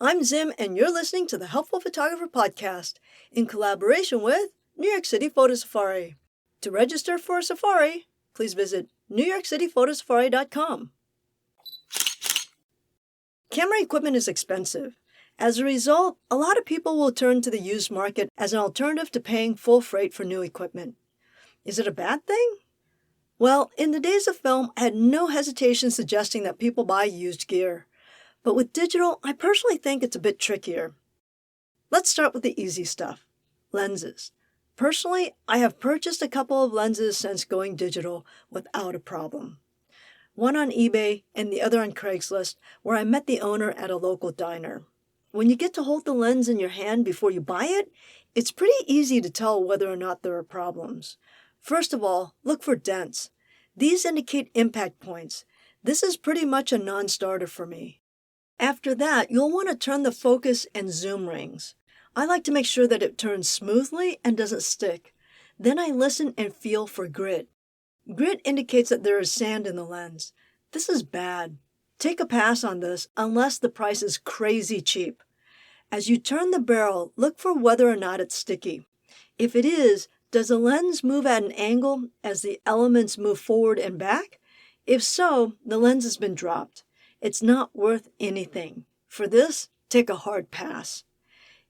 I'm Zim, and you're listening to the Helpful Photographer Podcast in collaboration with New York City Photo Safari. To register for a safari, please visit NewYorkCityPhotoSafari.com. Camera equipment is expensive. As a result, a lot of people will turn to the used market as an alternative to paying full freight for new equipment. Is it a bad thing? Well, in the days of film, I had no hesitation suggesting that people buy used gear. But with digital, I personally think it's a bit trickier. Let's start with the easy stuff, lenses. Personally, I have purchased a couple of lenses since going digital without a problem. One on eBay and the other on Craigslist, where I met the owner at a local diner. When you get to hold the lens in your hand before you buy it, it's pretty easy to tell whether or not there are problems. First of all, look for dents. These indicate impact points. This is pretty much a non-starter for me. After that, you'll want to turn the focus and zoom rings. I like to make sure that it turns smoothly and doesn't stick. Then I listen and feel for grit. Grit indicates that there is sand in the lens. This is bad. Take a pass on this unless the price is crazy cheap. As you turn the barrel, look for whether or not it's sticky. If it is, does the lens move at an angle as the elements move forward and back? If so, the lens has been dropped. It's not worth anything. For this, take a hard pass.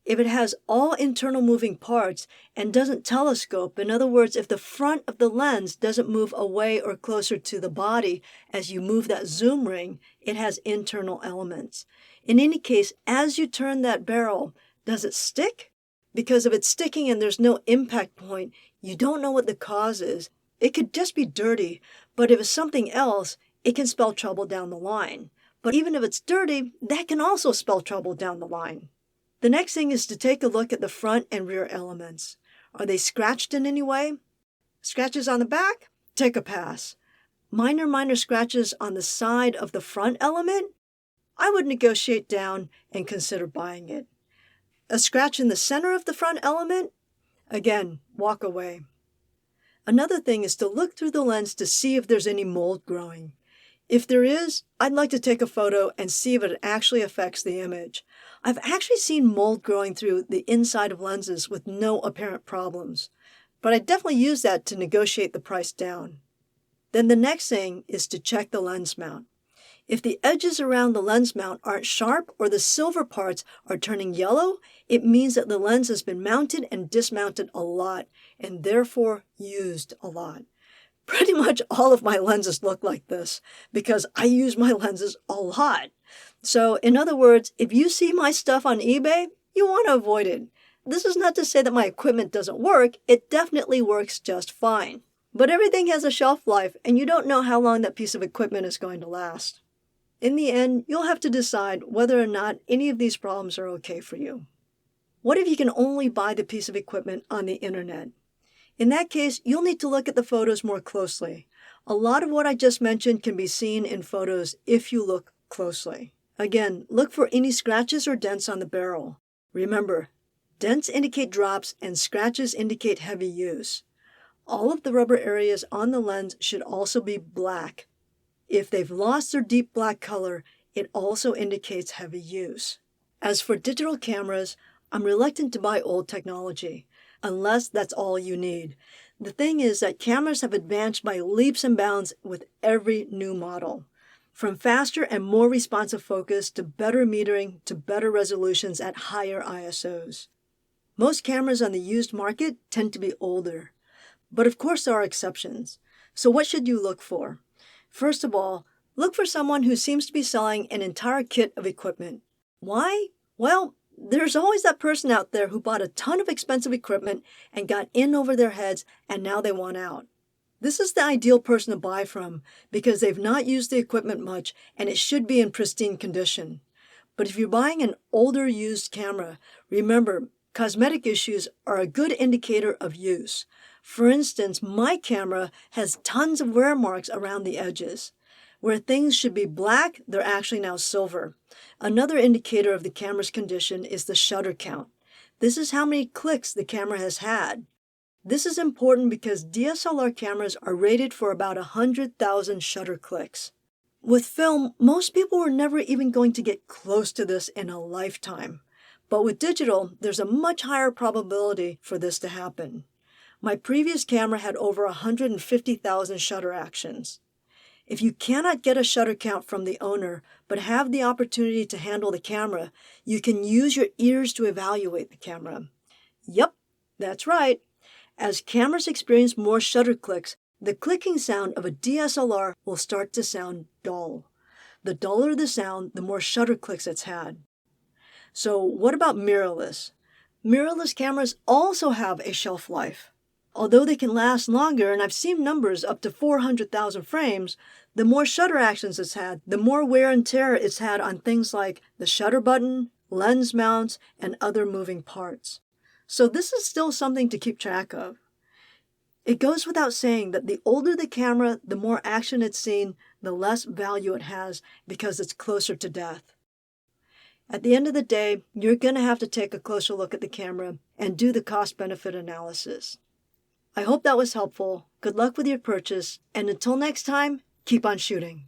If it has all internal moving parts and doesn't telescope, in other words, if the front of the lens doesn't move away or closer to the body as you move that zoom ring, it has internal elements. In any case, as you turn that barrel, does it stick? Because if it's sticking and there's no impact point, you don't know what the cause is. It could just be dirty, but if it's something else, it can spell trouble down the line. But even if it's dirty, that can also spell trouble down the line. The next thing is to take a look at the front and rear elements. Are they scratched in any way? Scratches on the back? Take a pass. Minor scratches on the side of the front element? I would negotiate down and consider buying it. A scratch in the center of the front element? Again, walk away. Another thing is to look through the lens to see if there's any mold growing. If there is, I'd like to take a photo and see if it actually affects the image. I've actually seen mold growing through the inside of lenses with no apparent problems, but I definitely use that to negotiate the price down. Then the next thing is to check the lens mount. If the edges around the lens mount aren't sharp or the silver parts are turning yellow, it means that the lens has been mounted and dismounted a lot and therefore used a lot. Pretty much all of my lenses look like this because I use my lenses a lot. So in other words, if you see my stuff on eBay, you want to avoid it. This is not to say that my equipment doesn't work. It definitely works just fine. But everything has a shelf life and you don't know how long that piece of equipment is going to last. In the end, you'll have to decide whether or not any of these problems are okay for you. What if you can only buy the piece of equipment on the internet? In that case, you'll need to look at the photos more closely. A lot of what I just mentioned can be seen in photos if you look closely. Again, look for any scratches or dents on the barrel. Remember, dents indicate drops and scratches indicate heavy use. All of the rubber areas on the lens should also be black. If they've lost their deep black color, it also indicates heavy use. As for digital cameras, I'm reluctant to buy old technology, unless that's all you need. The thing is that cameras have advanced by leaps and bounds with every new model. From faster and more responsive focus to better metering to better resolutions at higher ISOs. Most cameras on the used market tend to be older. But of course there are exceptions. So what should you look for? First of all, look for someone who seems to be selling an entire kit of equipment. Why? Well, there's always that person out there who bought a ton of expensive equipment and got in over their heads and now they want out. This is the ideal person to buy from because they've not used the equipment much and it should be in pristine condition. But if you're buying an older used camera, remember, cosmetic issues are a good indicator of use. For instance, my camera has tons of wear marks around the edges. Where things should be black, they're actually now silver. Another indicator of the camera's condition is the shutter count. This is how many clicks the camera has had. This is important because DSLR cameras are rated for about 100,000 shutter clicks. With film, most people were never even going to get close to this in a lifetime. But with digital, there's a much higher probability for this to happen. My previous camera had over 150,000 shutter actions. If you cannot get a shutter count from the owner, but have the opportunity to handle the camera, you can use your ears to evaluate the camera. Yep, that's right. As cameras experience more shutter clicks, the clicking sound of a DSLR will start to sound dull. The duller the sound, the more shutter clicks it's had. So what about mirrorless? Mirrorless cameras also have a shelf life. Although they can last longer, and I've seen numbers up to 400,000 frames, the more shutter actions it's had, the more wear and tear it's had on things like the shutter button, lens mounts, and other moving parts. So this is still something to keep track of. It goes without saying that the older the camera, the more action it's seen, the less value it has because it's closer to death. At the end of the day, you're going to have to take a closer look at the camera and do the cost-benefit analysis. I hope that was helpful. Good luck with your purchase, and until next time, keep on shooting.